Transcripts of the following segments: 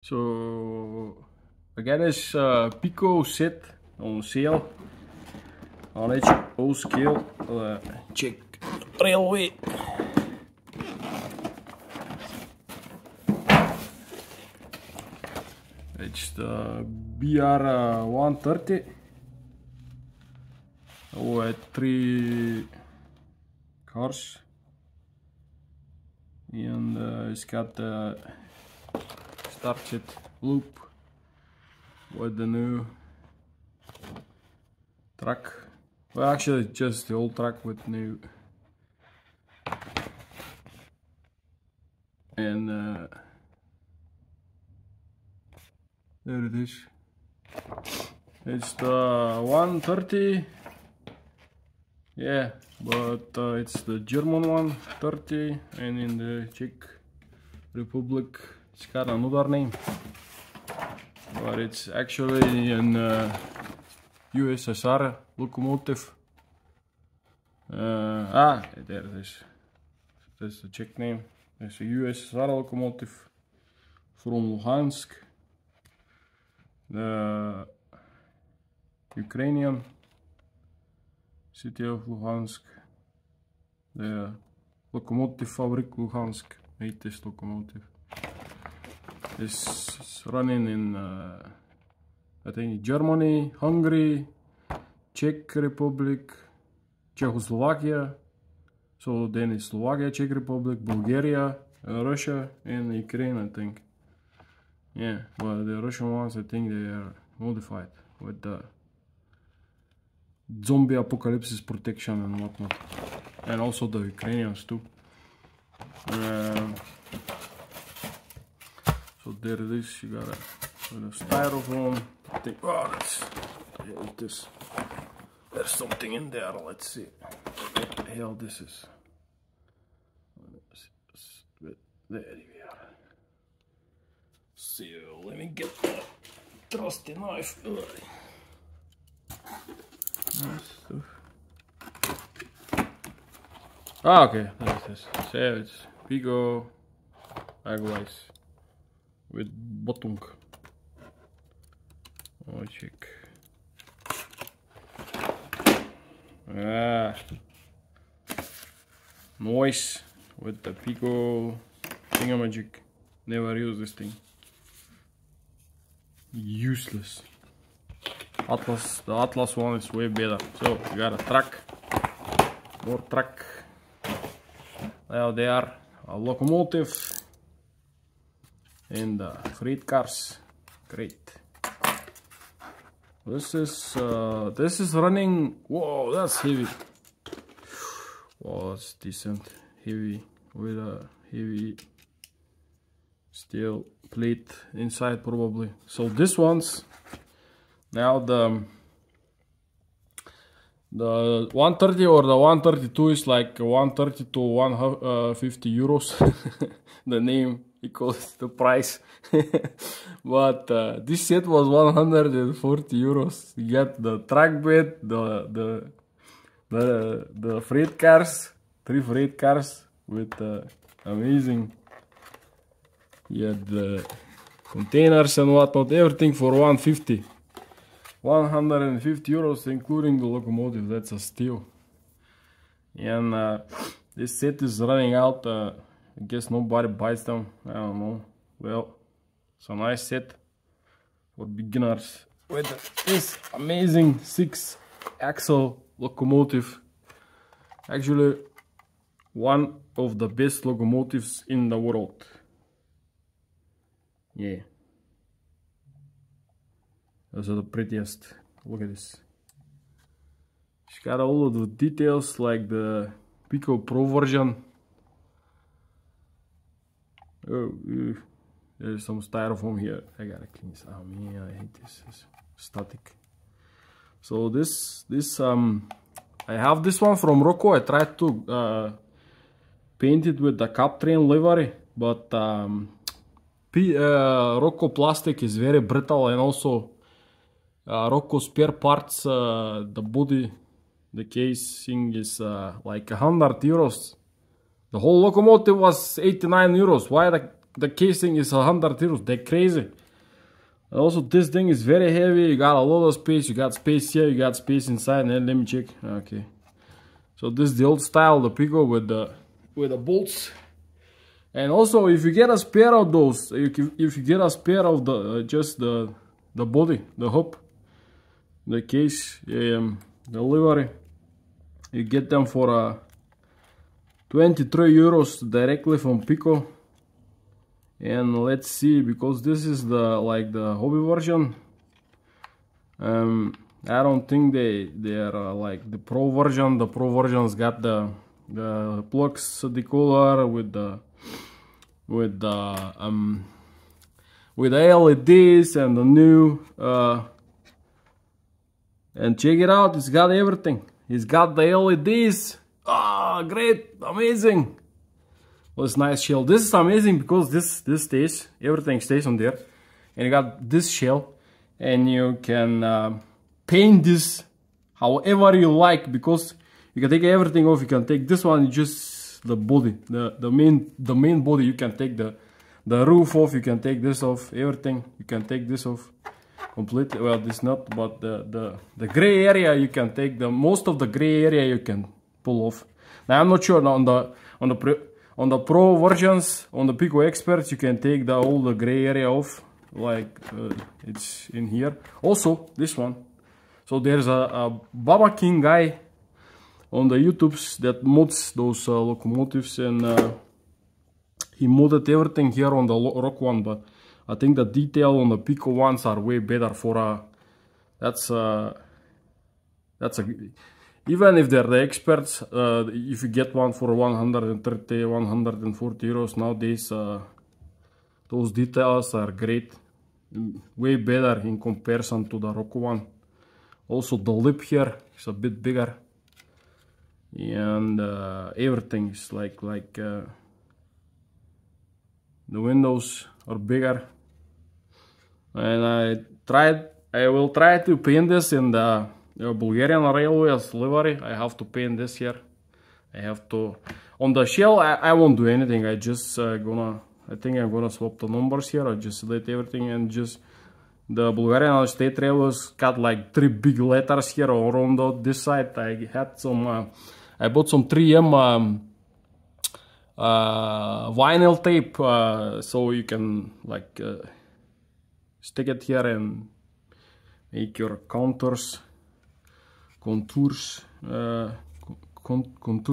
So I got this PIKO set on sale on HO scale. Check railway. It's the BR 130. Oh, at 3 cars, and it's got the start set loop with the new truck. Well, actually just the old truck with new, and there it is. It's the 130, yeah, but it's the German 130, and in the Czech Republic it's got another name, but it's actually an USSR locomotive. There it is. That's the Czech name. It's a USSR locomotive from Luhansk, the Ukrainian city of Luhansk. The locomotive Fabrik Luhansk made this locomotive. This is running in I think Germany, Hungary, Czech Republic, Czechoslovakia. So then it's Slovakia, Czech Republic, Bulgaria, Russia, and Ukraine, I think. Yeah, but the Russian ones, I think they are modified with the zombie apocalypse protection and whatnot, and also the Ukrainians too. So there it is. You got a styrofoam. I think. Oh, that's what the hell is this? There's something in there. Let's see what the hell this is. There we are. So let me get the trusty knife. Okay, that's this. So it's PIKO eyeglass with bottom. Oh, check. Noise with the PIKO thingamajig. Never use this thing. Useless. Atlas, the Atlas one is way better. So you got a truck, more truck. Now they are a locomotive and freight cars. Great. This is running. Whoa, that's heavy. Wow, that's decent. Heavy with a heavy steel plate inside probably. So this one's now the 130 or the 132 is like 130 to 150 euros. The name equals the price. But this set was 140 euros. You get the track bed, the freight cars, 3 freight cars with amazing. Yeah, the containers and whatnot, everything for 150. 150 euros including the locomotive. That's a steal. And this set is running out. I guess nobody buys them. I don't know. Well, it's a nice set for beginners with this amazing 6-axle locomotive. Actually one of the best locomotives in the world. Yeah, those are the prettiest. Look at this. It's got all of the details like the PIKO Pro version. Oh, there's some styrofoam here. I gotta clean this. Oh man, I hate this. It's static. So this I have this one from Rocco. I tried to paint it with the cap train livery, but Rocco plastic is very brittle, and also Rocco spare parts, the body, the casing is like 100 euros. The whole locomotive was 89 euros. Why the casing is 100 euros. They're crazy. And also this thing is very heavy. You got a lot of space. You got space here. You got space inside. And let me check. Okay. So this is the old style, the PIKO with the bolts. And also, if you get a spare of those, if you get a spare of the just the body, the hub, the case, the livery, you get them for 23 euros directly from PIKO. And let's see, because this is the hobby version. I don't think they are like the pro version. The pro version's got the plugs, the color with the LEDs and the new and check it out, it's got everything. It's got the LEDs. Ah, great, amazing. Well, it's nice shell. This is amazing because this stays, everything stays on there, and you got this shell, and you can paint this however you like, because you can take everything off. You can take this one, just the body, the main body. You can take the roof off. You can take this off, everything. You can take this off completely. Well, this not, but the gray area you can take. Most of the gray area you can pull off. Now I'm not sure on the pro versions, on the PIKO Experts, you can take all the gray area off, like it's in here. Also this one. So there's a Baba King guy on the YouTubes that mods those locomotives, and he modded everything here on the Rock one, but I think the detail on the PIKO ones are way better for that's even if they're the experts, if you get one for 130, 140 euros nowadays, those details are great, way better in comparison to the Rock one. Also the lip here is a bit bigger, and everything is like the windows are bigger. And I will try to paint this in the Bulgarian Railways livery. I have to paint this here. I have to, on the shell I won't do anything. I just I think I'm gonna swap the numbers here. I just delete everything, and just the Bulgarian State Railways got like 3 big letters here around this side. I had some I bought some 3M vinyl tape, so you can like stick it here and make your contour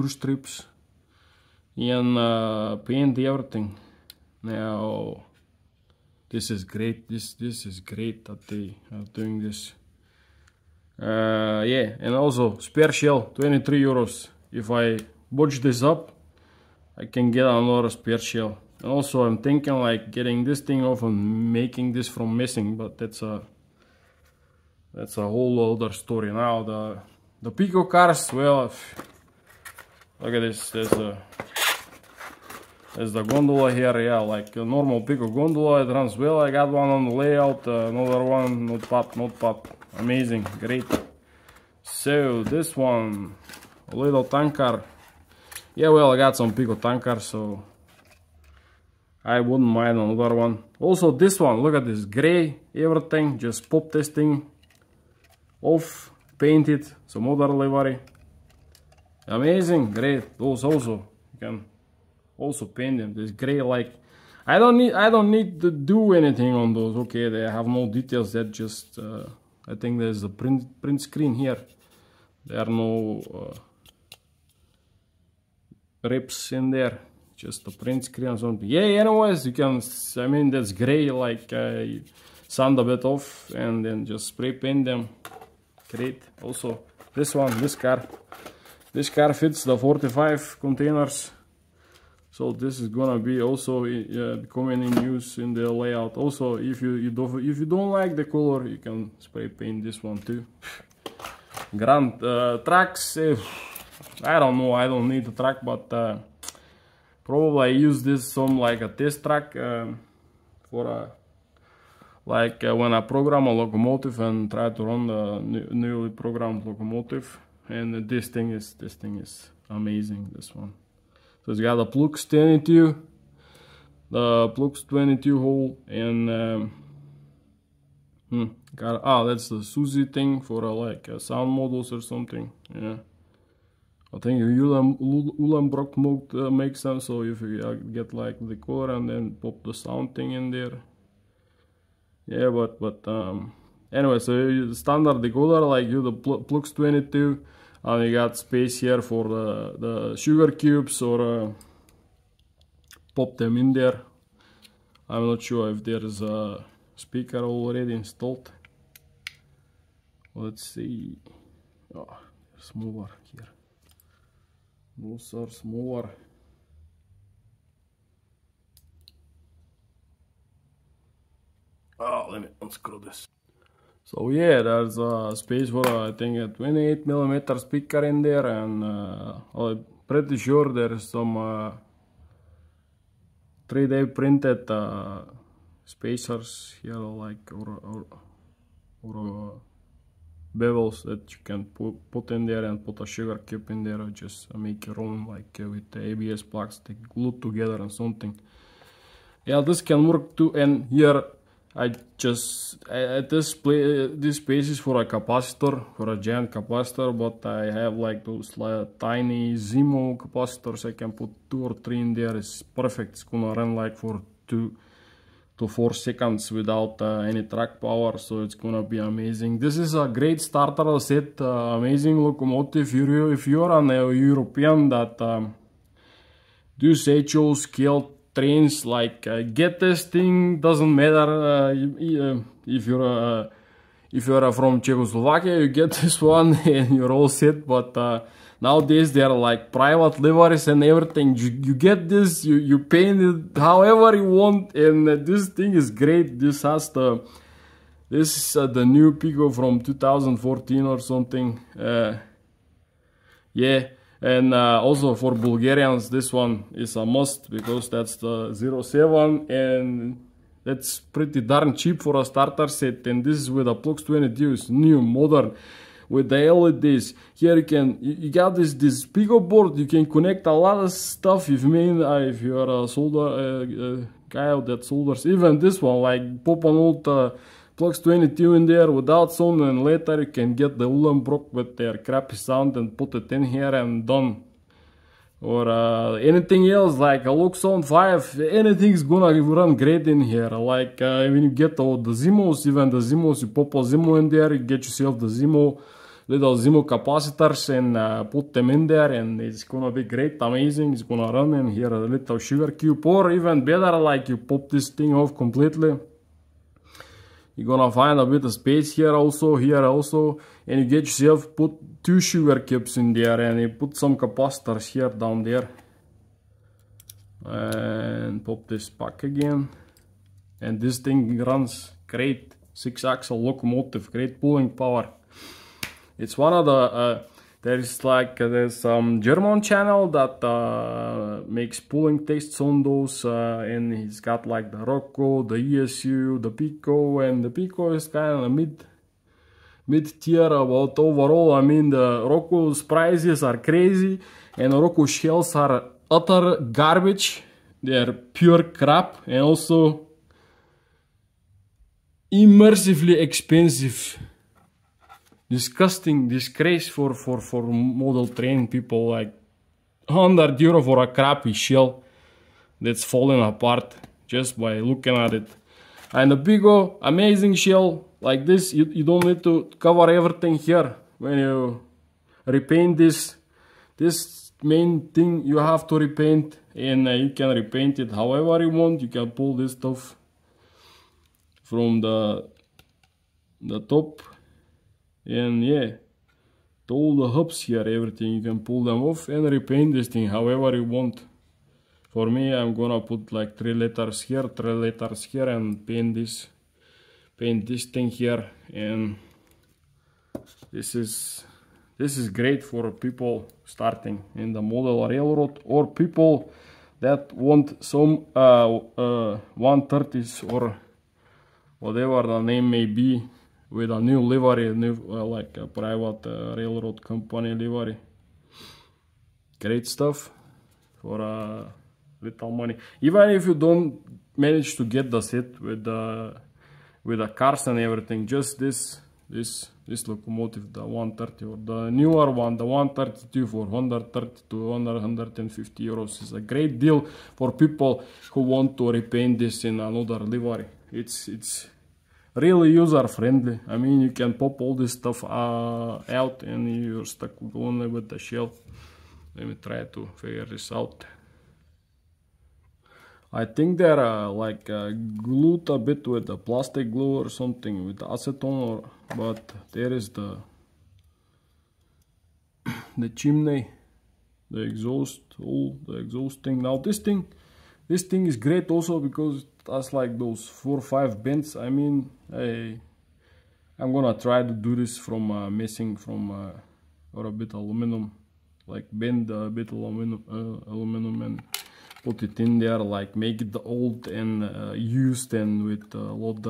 strips, and paint everything. Now this is great. This is great that they are doing this. Yeah, and also spare shell, 23 euros. If I butch this up, I can get another spare shell. And also I'm thinking like getting this thing off and making this from missing, but that's a whole other story. Now the PIKO cars, well, look at this. There's the gondola here, yeah, like a normal PIKO gondola. It runs well. I got one on the layout, another one, not bad, amazing, great. So this one, a little tanker. Yeah, well, I got some PIKO tankers, so I wouldn't mind another one. Also this one, look at this, gray, everything. Just pop this thing off, paint it, some other livery. Amazing, great. Those also, you can also paint them. This gray, like I don't need to do anything on those. Okay, they have no details. That just I think there's a print screen here. There are no rips in there, just a print screen or something. Yeah, anyways, you can, I mean, that's gray, like sand a bit off and then just spray paint them. Great. Also this one, this car fits the 45 containers, so this is gonna be also coming in use in the layout. Also, if you don't like the color, you can spray paint this one too. Grand tracks, I don't know, I don't need the track, but probably I use this some like a test track for like when I program a locomotive and try to run the newly programmed locomotive. And this thing is amazing, this one. So it's got a plug 22, the Plux 22 hole, and that's the Suzy thing for like sound models or something. Yeah, I think Ulenbrock mode makes them, so if you get like the color and then pop the sound thing in there. Yeah, but anyway, so you standard decoder like you the Plux 22, and you got space here for the sugar cubes, or pop them in there. I'm not sure if there is a speaker already installed. Let's see. Oh, there's more here. Those are smaller. Oh, let me unscrew this. So yeah, there's a space for I think a 28mm speaker in there, and I'm pretty sure there's some 3D printed spacers here, like or bevels that you can put in there, and put a sugar cube in there, or just make your own, like with the ABS plugs they glued together and something. Yeah, this can work too. And here I just this space is for a capacitor, for a giant capacitor, but I have like those tiny Zimo capacitors. I can put 2 or 3 in there. It's perfect. It's gonna run like for 2 to 4 seconds without any track power, so it's gonna be amazing. This is a great starter set, amazing locomotive. If you're an European that does HO scale trains, like get this thing. Doesn't matter if you're from Czechoslovakia, you get this one and you're all set. But nowadays there are like private liveries and everything. You get this, you paint it however you want, and this thing is great. This is the new PIKO from 2014 or something. Yeah. And also for Bulgarians, this one is a must, because that's the 07, and that's pretty darn cheap for a starter set. And this is with a Plux 22, it's new, modern, with the LEDs. Here you got this PIKO board. You can connect a lot of stuff. If you're a solder guy that solders, even this one, like pop an old Plux 22 in there without sound, and later you can get the Ulenbrock with their crappy sound and put it in here and done. Or anything else, like a Luxon 5, anything's gonna run great in here. Like when you get all the Zimos, even the Zimos, you pop a Zimo in there, you get yourself the little Zimo capacitors, and put them in there, and it's gonna be great, amazing. It's gonna run in here a little sugar cube, or even better, like you pop this thing off completely. You're gonna find a bit of space here also, and you get yourself put 2 sugar cubes in there, and you put some capacitors here down there, and pop this back again, and this thing runs great. 6-axle locomotive, great pulling power. It's one of the there's some German channel that makes pulling tests on those, and he's got like the Rocco, the ESU, the PIKO, and the PIKO is kind of mid tier about overall. I mean, the Rocco's prices are crazy, and Rocco shells are utter garbage. They're pure crap, and also immersively expensive. Disgusting disgrace for model train people, like €100 for a crappy shell that's falling apart just by looking at it. And the PIKO, amazing shell like this. You don't need to cover everything here. When you repaint this main thing, you have to repaint, and you can repaint it however you want. You can pull this stuff from the top. And yeah, all the hubs here, everything, you can pull them off and repaint this thing however you want. For me, I'm gonna put like 3 letters here, 3 letters here, and paint this thing here. And this is great for people starting in the model railroad, or people that want some 130s or whatever the name may be, with a new livery, like a private railroad company livery. Great stuff for little money. Even if you don't manage to get the set with the cars and everything, just this locomotive, the 130, or the newer one, the 132 for 130 to 150 euros is a great deal for people who want to repaint this in another livery. It's really user friendly. I mean, you can pop all this stuff out and you're stuck only with the shell. Let me try to figure this out. I think they're like glued a bit with the plastic glue or something, with acetone, but there is the chimney, the exhaust, all the exhausting. Now this thing is great also because it has like those 4 or 5 bends. I mean, I'm gonna try to do this from missing from or a bit aluminum, like bend a bit aluminum and put it in there, like make it old and used and with a lot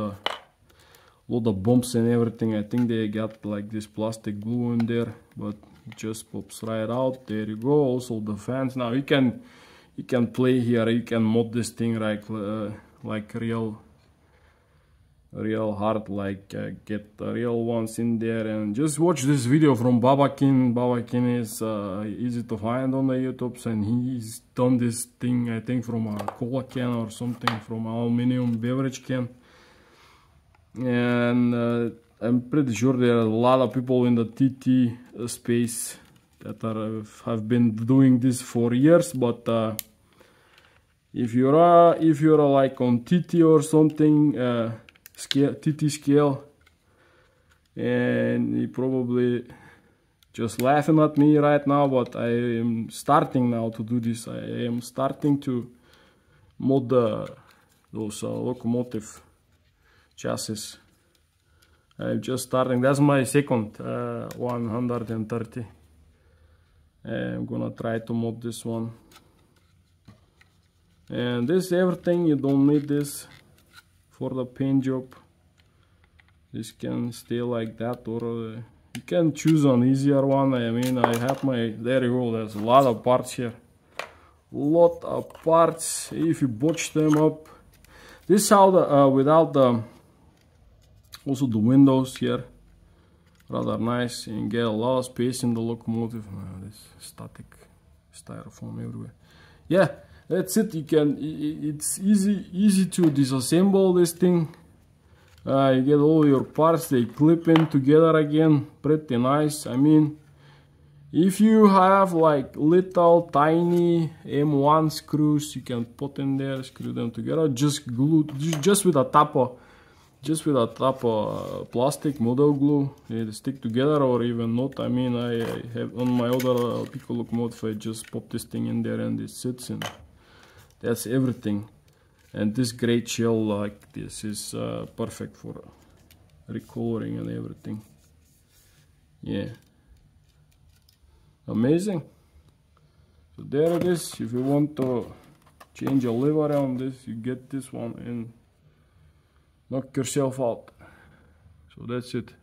of bumps and everything. I think they got like this plastic glue in there, but it just pops right out. There you go. Also the fans. Now you can play here. You can mod this thing like real hard, like get the real ones in there. And just watch this video from Babakin. Babakin is easy to find on the YouTubes, and he's done this thing, I think, from a cola can or something, from an aluminum beverage can. And I'm pretty sure there are a lot of people in the TT space that have been doing this for years. But if you're like on TT or something, TT scale, and you probably just laughing at me right now, but I am starting now to do this. I am starting to mod those locomotive chassis. I'm just starting. That's my second 130. I'm gonna try to mod this one. And this everything, you don't need this for the paint job. This can stay like that, or you can choose an easier one. I mean, I have my, there you go, there's a lot of parts here. Lot of parts. If you botch them up, this is how the without the, also the windows here, rather nice, and get a lot of space in the locomotive. This static styrofoam everywhere. Yeah, that's it. You can, it's easy to disassemble this thing. You get all your parts, they clip in together again, pretty nice. I mean, if you have like little tiny M1 screws, you can put in there, screw them together, just glue, just with a top of plastic model glue, they stick together, or even not. I mean, I have on my other PIKO locomotive, I just pop this thing in there and it sits in. That's everything. And this great shell like this is perfect for recoloring and everything. Yeah, amazing. So there it is. If you want to change a livery on this, you get this one and knock yourself out. So that's it.